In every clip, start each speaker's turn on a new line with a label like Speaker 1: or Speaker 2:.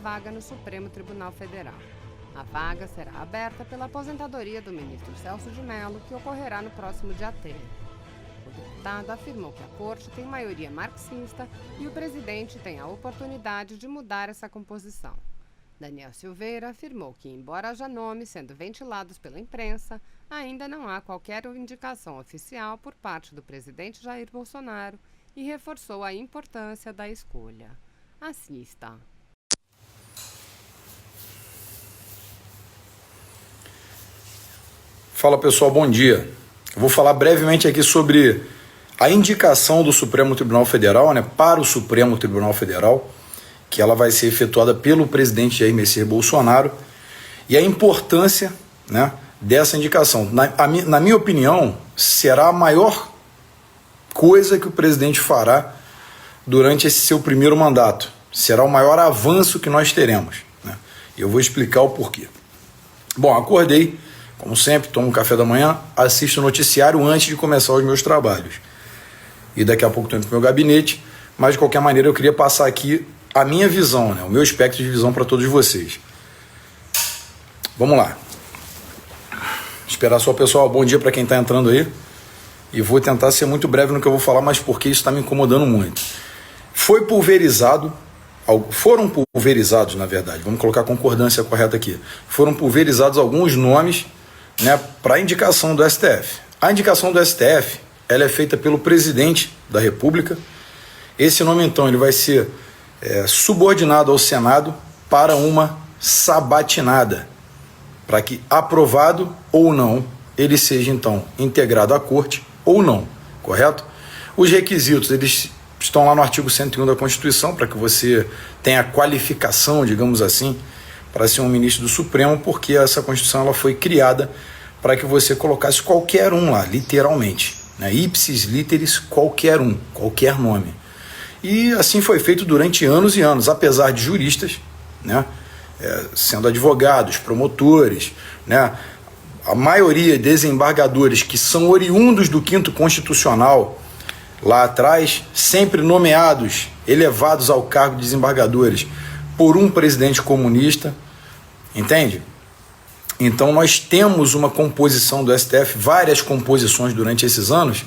Speaker 1: vaga no Supremo Tribunal Federal. A vaga será aberta pela aposentadoria do ministro Celso de Mello, que ocorrerá no próximo dia 13. O deputado afirmou que a corte tem maioria marxista e o presidente tem a oportunidade de mudar essa composição. Daniel Silveira afirmou que, embora haja nomes sendo ventilados pela imprensa, ainda não há qualquer indicação oficial por parte do presidente Jair Bolsonaro e reforçou a importância da escolha. Assista.
Speaker 2: Fala pessoal, bom dia. Eu vou falar brevemente aqui sobre a indicação do Supremo Tribunal Federal, para o Supremo Tribunal Federal, que ela vai ser efetuada pelo presidente Jair Messias Bolsonaro, e a importância, dessa indicação. Na minha opinião, será a maior coisa que o presidente fará durante esse seu primeiro mandato. Será o maior avanço que nós teremos. E eu vou explicar o porquê. Bom, acordei, como sempre, tomo um café da manhã, assisto o noticiário antes de começar os meus trabalhos. E daqui a pouco estou indo para o meu gabinete, mas de qualquer maneira eu queria passar aqui a minha visão, o meu espectro de visão para todos vocês. Vamos lá. Esperar só, pessoal. Bom dia para quem está entrando aí. E vou tentar ser muito breve no que eu vou falar, mas porque isso está me incomodando muito. Foram pulverizados, na verdade, vamos colocar a concordância correta aqui. Foram pulverizados alguns nomes, para a indicação do STF. A indicação do STF, ela é feita pelo presidente da República. Esse nome, então, ele vai ser subordinado ao Senado para uma sabatinada, para que, aprovado ou não, ele seja, então, integrado à corte ou não, correto? Os requisitos, eles estão lá no artigo 101 da Constituição, para que você tenha qualificação, digamos assim, para ser um ministro do Supremo, porque essa Constituição ela foi criada para que você colocasse qualquer um lá, literalmente, ipsis literis, qualquer um, qualquer nome. E assim foi feito durante anos e anos, apesar de juristas, sendo advogados, promotores, a maioria desembargadores que são oriundos do 5º Constitucional, lá atrás, sempre nomeados, elevados ao cargo de desembargadores por um presidente comunista, entende? Então nós temos uma composição do STF, várias composições durante esses anos,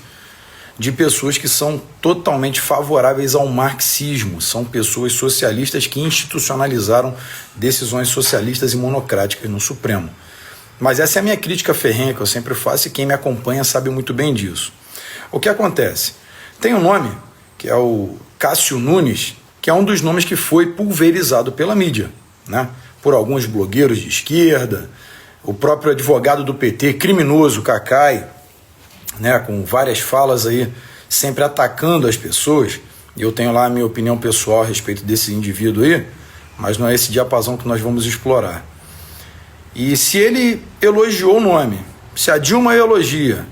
Speaker 2: de pessoas que são totalmente favoráveis ao marxismo, são pessoas socialistas que institucionalizaram decisões socialistas e monocráticas no Supremo. Mas essa é a minha crítica ferrenha que eu sempre faço e quem me acompanha sabe muito bem disso. O que acontece? Tem um nome, que é o Cássio Nunes, que é um dos nomes que foi pulverizado pela mídia, por alguns blogueiros de esquerda, o próprio advogado do PT, criminoso, Cacai, com várias falas aí, sempre atacando as pessoas. Eu tenho lá a minha opinião pessoal a respeito desse indivíduo aí, mas não é esse diapasão que nós vamos explorar. E se ele elogiou o nome, se a Dilma elogia,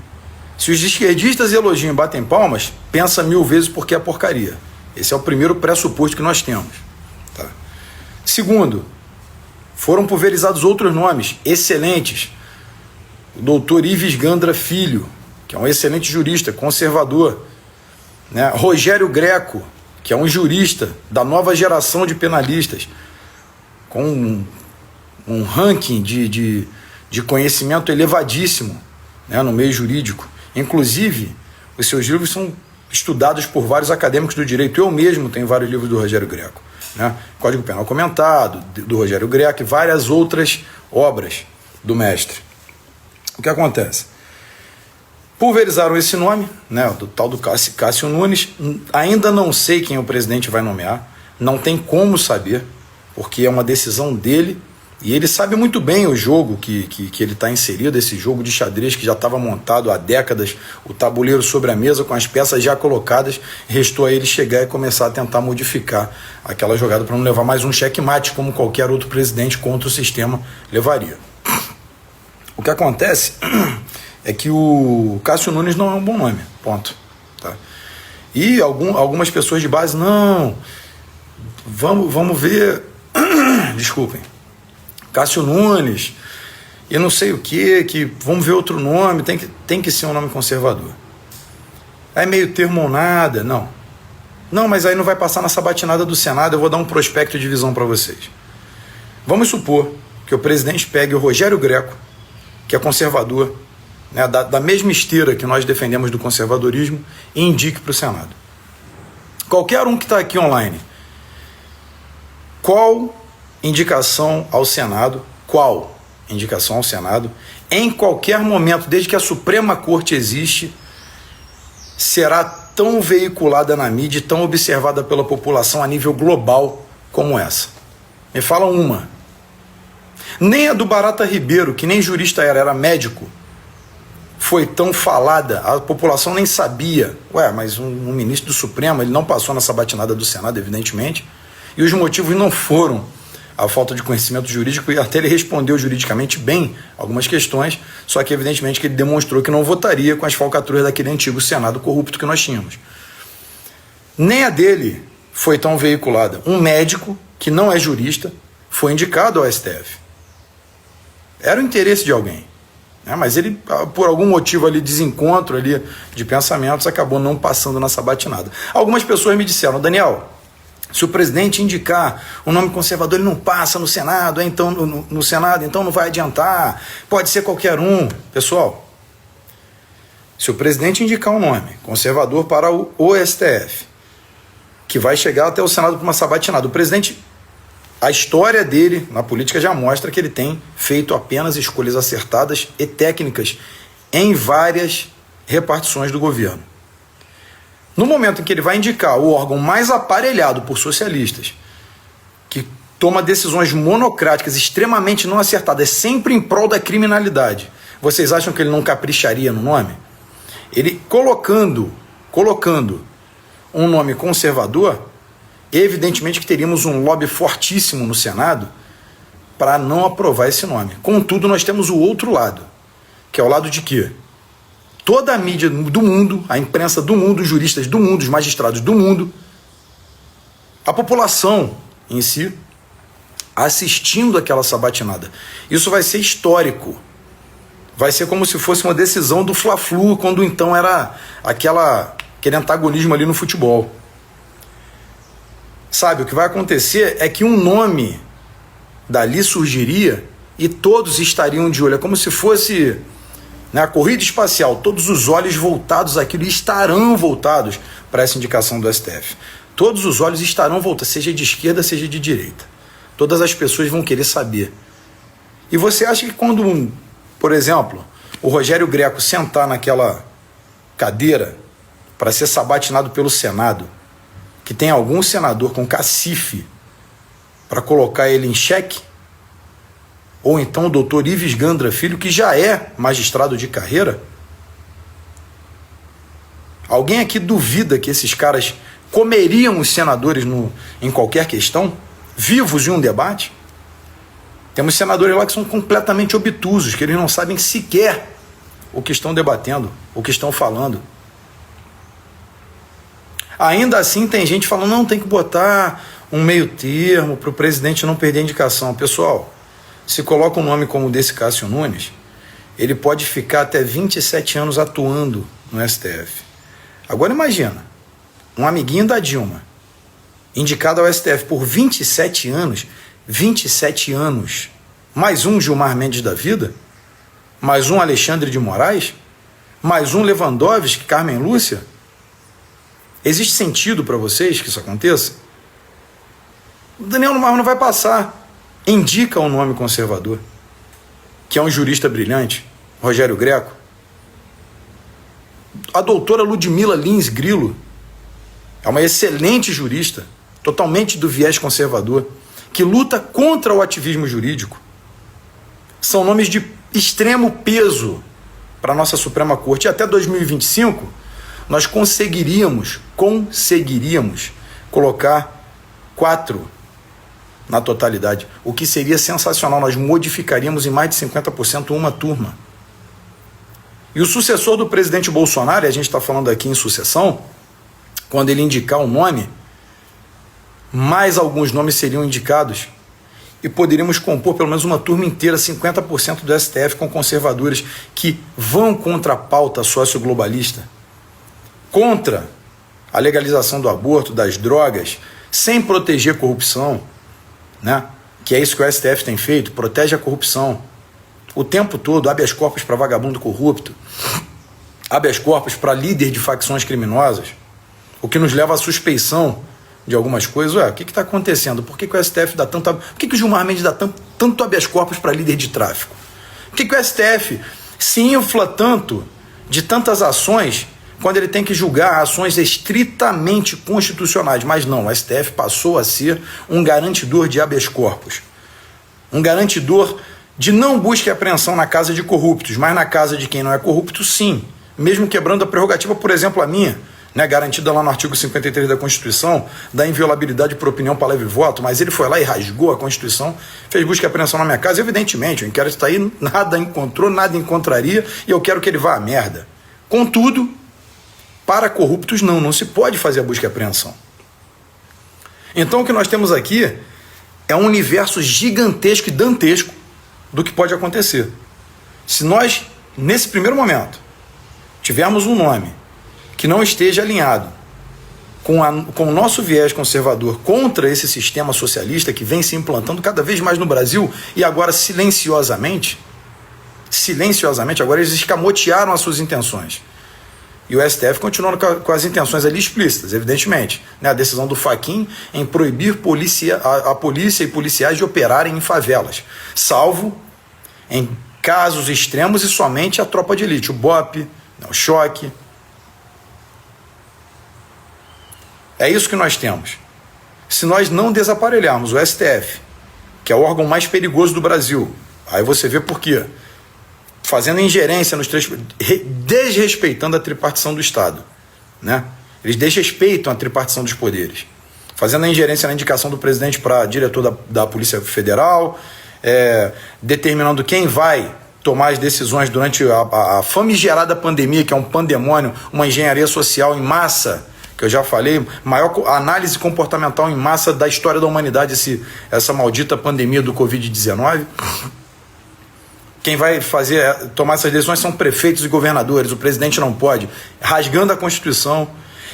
Speaker 2: se os esquerdistas elogiam e batem palmas, pensa 1000 vezes porque é porcaria. Esse é o primeiro pressuposto que nós temos. Segundo, foram pulverizados outros nomes excelentes. O doutor Ives Gandra Filho, que é um excelente jurista, conservador. Rogério Greco, que é um jurista da nova geração de penalistas, com um ranking de conhecimento elevadíssimo, no meio jurídico. Inclusive, os seus livros são estudados por vários acadêmicos do direito. Eu mesmo tenho vários livros do Rogério Greco. Código Penal Comentado, do Rogério Greco, e várias outras obras do mestre. O que acontece? Pulverizaram esse nome, do tal do Cássio Nunes. Ainda não sei quem o presidente vai nomear, não tem como saber, porque é uma decisão dele, e ele sabe muito bem o jogo que ele está inserido, esse jogo de xadrez que já estava montado há décadas, o tabuleiro sobre a mesa com as peças já colocadas, restou a ele chegar e começar a tentar modificar aquela jogada para não levar mais um checkmate como qualquer outro presidente contra o sistema levaria. O que acontece é que o Cássio Nunes não é um bom nome, ponto. E algumas pessoas de base, não, vamos ver, desculpem, Cássio Nunes, e não sei o que vamos ver outro nome, tem que ser um nome conservador. É meio termo ou nada, não, mas aí não vai passar na sabatinada do Senado, eu vou dar um prospecto de visão para vocês. Vamos supor que o presidente pegue o Rogério Greco, que é conservador, né, da mesma esteira que nós defendemos do conservadorismo, e indique para o Senado. Qualquer um que está aqui online, qual indicação ao Senado, em qualquer momento, desde que a Suprema Corte existe, será tão veiculada na mídia e tão observada pela população a nível global como essa? Me fala uma. Nem a do Barata Ribeiro, que nem jurista era médico, foi tão falada, a população nem sabia. Mas um ministro do Supremo, ele não passou na sabatinada do Senado, evidentemente, e os motivos não foram a falta de conhecimento jurídico, e até ele respondeu juridicamente bem algumas questões, só que evidentemente que ele demonstrou que não votaria com as falcatruas daquele antigo Senado corrupto que nós tínhamos. Nem a dele foi tão veiculada. Um médico, que não é jurista, foi indicado ao STF. Era o interesse de alguém, né? Mas ele, por algum motivo ali, desencontro ali de pensamentos, acabou não passando na sabatinada. Algumas pessoas me disseram: Daniel, se o presidente indicar um nome conservador, ele não passa no Senado, então no Senado, então não vai adiantar, pode ser qualquer um. Pessoal, se o presidente indicar um nome conservador para o STF, que vai chegar até o Senado para uma sabatinada, o presidente, a história dele na política já mostra que ele tem feito apenas escolhas acertadas e técnicas em várias repartições do governo. No momento em que ele vai indicar o órgão mais aparelhado por socialistas, que toma decisões monocráticas extremamente não acertadas, sempre em prol da criminalidade, vocês acham que ele não capricharia no nome? Ele colocando um nome conservador, evidentemente que teríamos um lobby fortíssimo no Senado para não aprovar esse nome. Contudo, nós temos o outro lado, que é o lado de quê? Toda a mídia do mundo, a imprensa do mundo, os juristas do mundo, os magistrados do mundo, a população em si, assistindo aquela sabatinada. Isso vai ser histórico. Vai ser como se fosse uma decisão do Fla-Flu, quando então era aquele antagonismo ali no futebol. Sabe, o que vai acontecer é que um nome dali surgiria e todos estariam de olho. É como se fosse, né, a corrida espacial, todos os olhos voltados àquilo, e estarão voltados para essa indicação do STF. Todos os olhos estarão voltados, seja de esquerda, seja de direita. Todas as pessoas vão querer saber. E você acha que quando, por exemplo, o Rogério Greco sentar naquela cadeira para ser sabatinado pelo Senado, que tem algum senador com cacife para colocar ele em xeque? Ou então o doutor Ives Gandra Filho, que já é magistrado de carreira? Alguém aqui duvida que esses caras comeriam os senadores em qualquer questão, vivos em um debate? Temos senadores lá que são completamente obtusos, que eles não sabem sequer o que estão debatendo, o que estão falando. Ainda assim tem gente falando: não, tem que botar um meio termo para o presidente não perder a indicação. Pessoal, se coloca um nome como o desse Cássio Nunes, ele pode ficar até 27 anos atuando no STF. Agora imagina, um amiguinho da Dilma, indicado ao STF por 27 anos, mais um Gilmar Mendes da vida, mais um Alexandre de Moraes, mais um Lewandowski, Carmen Lúcia. Existe sentido para vocês que isso aconteça? O Daniel não vai passar. Indica um nome conservador, que é um jurista brilhante, Rogério Greco. A doutora Ludmila Lins Grilo é uma excelente jurista, totalmente do viés conservador, que luta contra o ativismo jurídico. São nomes de extremo peso para a nossa Suprema Corte. E até 2025, nós conseguiríamos colocar 4 na totalidade, o que seria sensacional. Nós modificaríamos em mais de 50% uma turma. E o sucessor do presidente Bolsonaro, e a gente está falando aqui em sucessão, quando ele indicar um nome, mais alguns nomes seriam indicados e poderíamos compor pelo menos uma turma inteira, 50% do STF, com conservadores que vão contra a pauta socioglobalista, contra a legalização do aborto, das drogas, sem proteger corrupção, né? que é isso que o STF tem feito, protege a corrupção o tempo todo, habeas corpus para vagabundo corrupto, habeas corpus para líder de facções criminosas, o que nos leva à suspeição de algumas coisas. Ué, o que está acontecendo? Por que o STF dá tanto... Por que o Gilmar Mendes dá tanto habeas corpus para líder de tráfico? Por que o STF se infla tanto de tantas ações quando ele tem que julgar ações estritamente constitucionais? Mas não, o STF passou a ser um garantidor de habeas corpus, um garantidor de não busca e apreensão na casa de corruptos, mas na casa de quem não é corrupto, sim, mesmo quebrando a prerrogativa, por exemplo, a minha, né, garantida lá no artigo 53 da Constituição, da inviolabilidade por opinião, palavra e voto, mas ele foi lá e rasgou a Constituição, fez busca e apreensão na minha casa. Evidentemente, o inquérito está aí, nada encontrou, nada encontraria, e eu quero que ele vá à merda. Contudo, para corruptos não se pode fazer a busca e apreensão. Então o que nós temos aqui é um universo gigantesco e dantesco do que pode acontecer. Se nós, nesse primeiro momento, tivermos um nome que não esteja alinhado com o nosso viés conservador contra esse sistema socialista que vem se implantando cada vez mais no Brasil, e agora silenciosamente, agora eles escamotearam as suas intenções. E o STF continua com as intenções ali explícitas, evidentemente. Né? A decisão do Fachin em proibir a polícia e policiais de operarem em favelas, salvo em casos extremos e somente a tropa de elite, o BOP, o choque. É isso que nós temos. Se nós não desaparelharmos o STF, que é o órgão mais perigoso do Brasil, aí você vê por quê. Fazendo ingerência nos três, desrespeitando a tripartição do Estado, né? Eles desrespeitam a tripartição dos poderes, fazendo a ingerência na indicação do presidente para diretor da Polícia Federal, determinando quem vai tomar as decisões durante a famigerada pandemia, que é um pandemônio, uma engenharia social em massa, que eu já falei, maior análise comportamental em massa da história da humanidade, essa maldita pandemia do Covid-19. Quem vai tomar essas decisões são prefeitos e governadores, o presidente não pode, rasgando a Constituição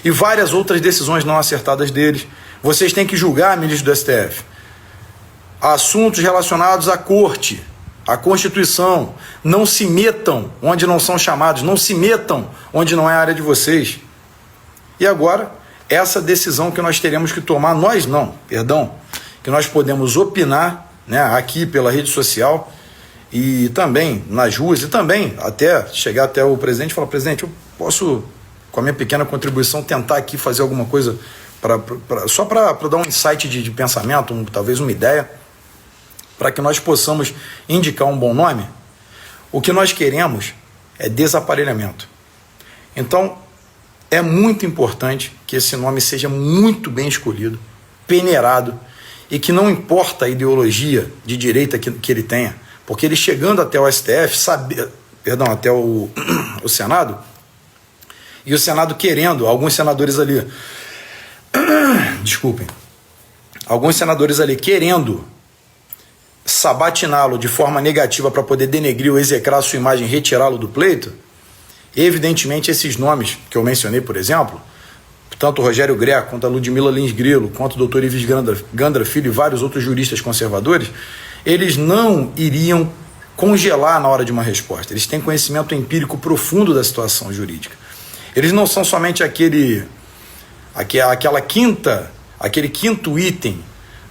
Speaker 2: e várias outras decisões não acertadas deles. Vocês têm que julgar, ministro do STF, assuntos relacionados à corte, à Constituição. Não se metam onde não são chamados, não se metam onde não é a área de vocês. E agora, essa decisão que nós teremos que tomar, que nós podemos opinar, né, aqui pela rede social, e também nas ruas, e também até chegar até o presidente e falar: presidente, eu posso, com a minha pequena contribuição, tentar aqui fazer alguma coisa só para dar um insight de pensamento, talvez uma ideia, para que nós possamos indicar um bom nome. O que nós queremos é desaparelhamento. Então, é muito importante que esse nome seja muito bem escolhido, peneirado, e que não importa a ideologia de direita que ele tenha, porque ele chegando até o STF, até o Senado, e o Senado querendo, alguns senadores ali, alguns senadores ali querendo sabatiná-lo de forma negativa para poder denegrir ou execrar a sua imagem, retirá-lo do pleito, evidentemente esses nomes que eu mencionei, por exemplo, tanto o Rogério Greco, quanto a Ludmila Lins Grilo, quanto o doutor Ives Gandra Filho e vários outros juristas conservadores, eles não iriam congelar na hora de uma resposta. Eles têm conhecimento empírico profundo da situação jurídica. Eles não são somente aquele quinto item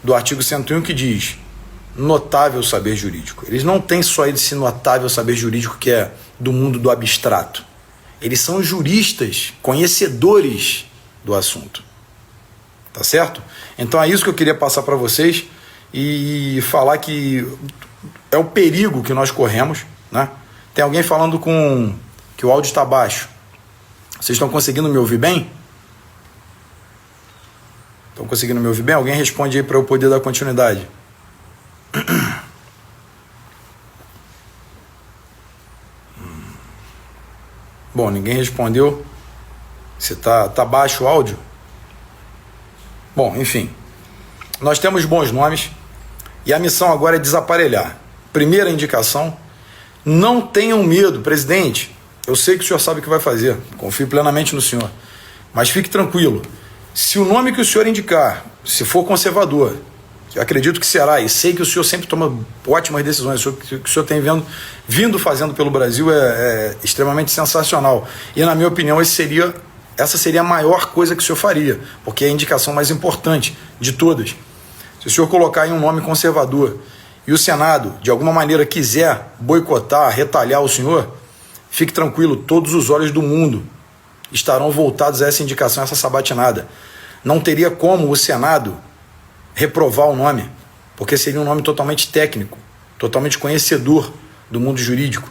Speaker 2: do artigo 101 que diz notável saber jurídico. Eles não têm só esse notável saber jurídico que é do mundo do abstrato. Eles são juristas, conhecedores do assunto. Tá certo? Então é isso que eu queria passar para vocês e falar que é o perigo que nós corremos, né? Tem alguém falando que o áudio está baixo. Vocês estão conseguindo me ouvir bem? Estão conseguindo me ouvir bem? Alguém responde aí para eu poder dar continuidade. Bom, ninguém respondeu. Se tá baixo o áudio? Bom, enfim. Nós temos bons nomes e a missão agora é desaparelhar. Primeira indicação: não tenham medo, presidente. Eu sei que o senhor sabe o que vai fazer. Confio plenamente no senhor. Mas fique tranquilo. Se o nome que o senhor indicar, se for conservador, Eu acredito que será, e sei que o senhor sempre toma ótimas decisões. O que o senhor tem vindo fazendo pelo Brasil é extremamente sensacional. E, na minha opinião, essa seria a maior coisa que o senhor faria, porque é a indicação mais importante de todas. Se o senhor colocar aí um nome conservador e o Senado, de alguma maneira, quiser boicotar, retalhar o senhor, fique tranquilo, todos os olhos do mundo estarão voltados a essa indicação, a essa sabatinada. Não teria como o Senado reprovar o nome, porque seria um nome totalmente técnico, totalmente conhecedor do mundo jurídico,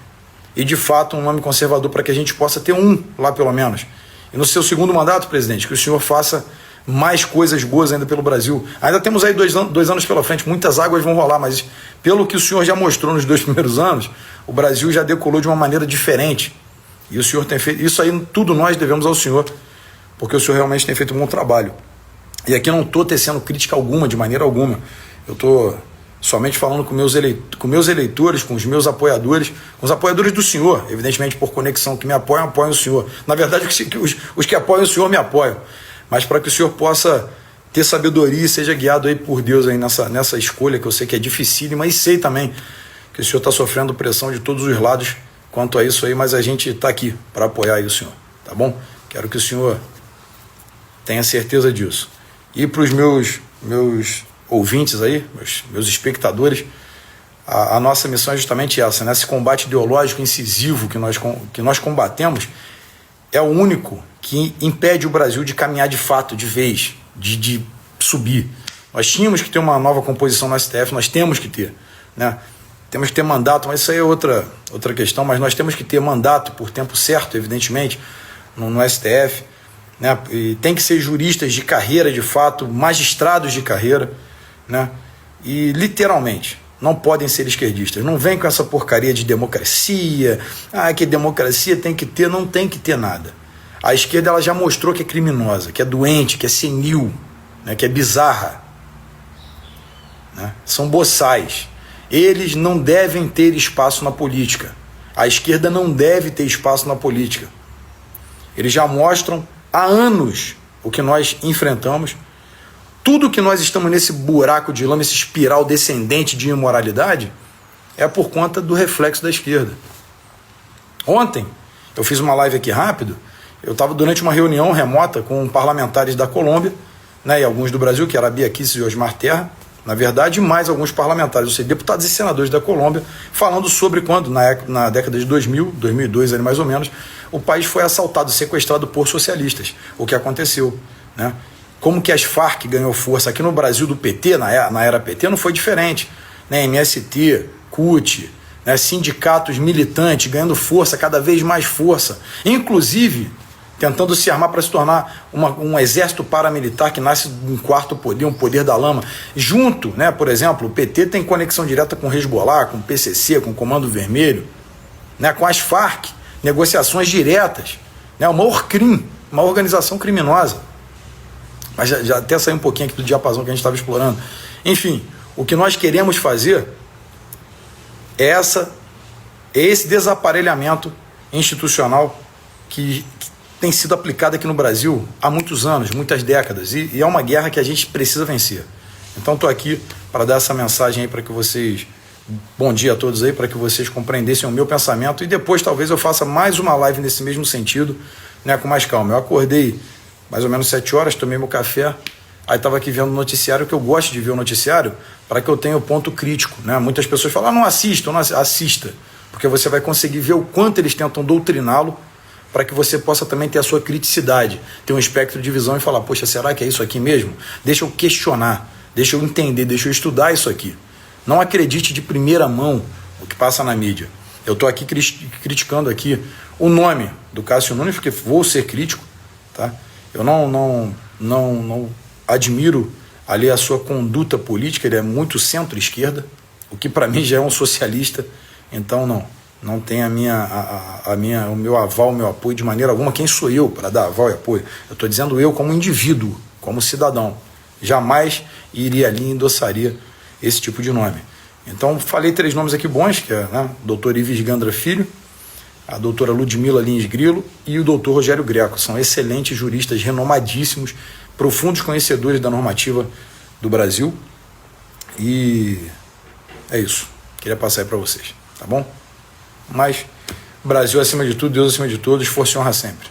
Speaker 2: e de fato um nome conservador para que a gente possa ter um lá pelo menos. E no seu segundo mandato, presidente, que o senhor faça mais coisas boas ainda pelo Brasil. Ainda temos aí 2 anos pela frente, muitas águas vão rolar, mas pelo que o senhor já mostrou nos 2 primeiros anos, o Brasil já decolou de uma maneira diferente, e o senhor tem feito isso aí, tudo nós devemos ao senhor, porque o senhor realmente tem feito um bom trabalho. E aqui não estou tecendo crítica alguma, de maneira alguma. Eu estou somente falando com meus eleitores, com os meus apoiadores, com os apoiadores do senhor, evidentemente por conexão, que me apoiam o senhor. Na verdade, os que apoiam o senhor me apoiam. Mas para que o senhor possa ter sabedoria e seja guiado aí por Deus aí nessa escolha, que eu sei que é dificílima, e sei também que o senhor está sofrendo pressão de todos os lados quanto a isso aí, mas a gente está aqui para apoiar aí o senhor, tá bom? Quero que o senhor tenha certeza disso. E para os meus ouvintes aí, meus espectadores, a nossa missão é justamente essa, né? Esse combate ideológico incisivo que nós combatemos é o único que impede o Brasil de caminhar de fato, de vez, de subir. Nós tínhamos que ter uma nova composição no STF, nós temos que ter, né? Temos que ter mandato, mas isso aí é outra questão, mas nós temos que ter mandato por tempo certo, evidentemente, no STF, né? E tem que ser juristas de carreira, de fato, magistrados de carreira, né? E literalmente não podem ser esquerdistas. Não vem com essa porcaria de democracia, que democracia tem que ter, não tem que ter nada. A esquerda ela já mostrou que é criminosa, que é doente, que é senil, né? Que é bizarra, né? São boçais. Eles não devem ter espaço na política. A esquerda não deve ter espaço na política. Eles já mostram há anos o que nós enfrentamos. Tudo que nós estamos nesse buraco de lama, esse espiral descendente de imoralidade, é por conta do reflexo da esquerda. Ontem, eu fiz uma live aqui rápido, eu estava durante uma reunião remota com parlamentares da Colômbia, né, e alguns do Brasil, que era a Bia Kicis e Osmar Terra, na verdade, e mais alguns parlamentares, ou seja, deputados e senadores da Colômbia, falando sobre quando, na década de 2000, 2002, ali mais ou menos, o país foi assaltado, sequestrado por socialistas, o que aconteceu, né? Como que as Farc ganhou força aqui no Brasil do PT, na era PT, não foi diferente, né? MST, CUT, né? Sindicatos militantes ganhando força, cada vez mais força, inclusive tentando se armar para se tornar um exército paramilitar que nasce de um quarto poder, um poder da lama. Junto, né, por exemplo, o PT tem conexão direta com o Hezbollah, com o PCC, com o Comando Vermelho, né, com as Farc, negociações diretas, né, o maior crime, uma organização criminosa. Mas já até saiu um pouquinho aqui do diapasão que a gente estava explorando. Enfim, o que nós queremos fazer é esse desaparelhamento institucional que tem sido aplicado aqui no Brasil há muitos anos, muitas décadas, e é uma guerra que a gente precisa vencer. Então estou aqui para dar essa mensagem aí para que vocês, bom dia a todos aí, para que vocês compreendessem o meu pensamento, e depois talvez eu faça mais uma live nesse mesmo sentido, né, com mais calma. Eu acordei mais ou menos 7 horas, tomei meu café, aí estava aqui vendo o noticiário, que eu gosto de ver o noticiário, para que eu tenha o ponto crítico, né? Muitas pessoas falam, não assista, assista, porque você vai conseguir ver o quanto eles tentam doutriná-lo, para que você possa também ter a sua criticidade, ter um espectro de visão e falar, poxa, será que é isso aqui mesmo? Deixa eu questionar, deixa eu entender, deixa eu estudar isso aqui. Não acredite de primeira mão o que passa na mídia. Eu estou aqui criticando aqui o nome do Cássio Nunes, porque vou ser crítico, tá? Eu não admiro ali a sua conduta política, ele é muito centro-esquerda, o que para mim já é um socialista, então não tem o meu aval, o meu apoio de maneira alguma. Quem sou eu para dar aval e apoio? Eu estou dizendo eu como indivíduo, como cidadão. Jamais iria ali e endossaria esse tipo de nome. Então, falei 3 nomes aqui bons, que é, né, o doutor Ives Gandra Filho, a doutora Ludmila Lins Grilo e o doutor Rogério Greco. São excelentes juristas, renomadíssimos, profundos conhecedores da normativa do Brasil. E é isso. Queria passar aí para vocês, tá bom? Mas Brasil acima de tudo, Deus acima de todos, força e honra sempre.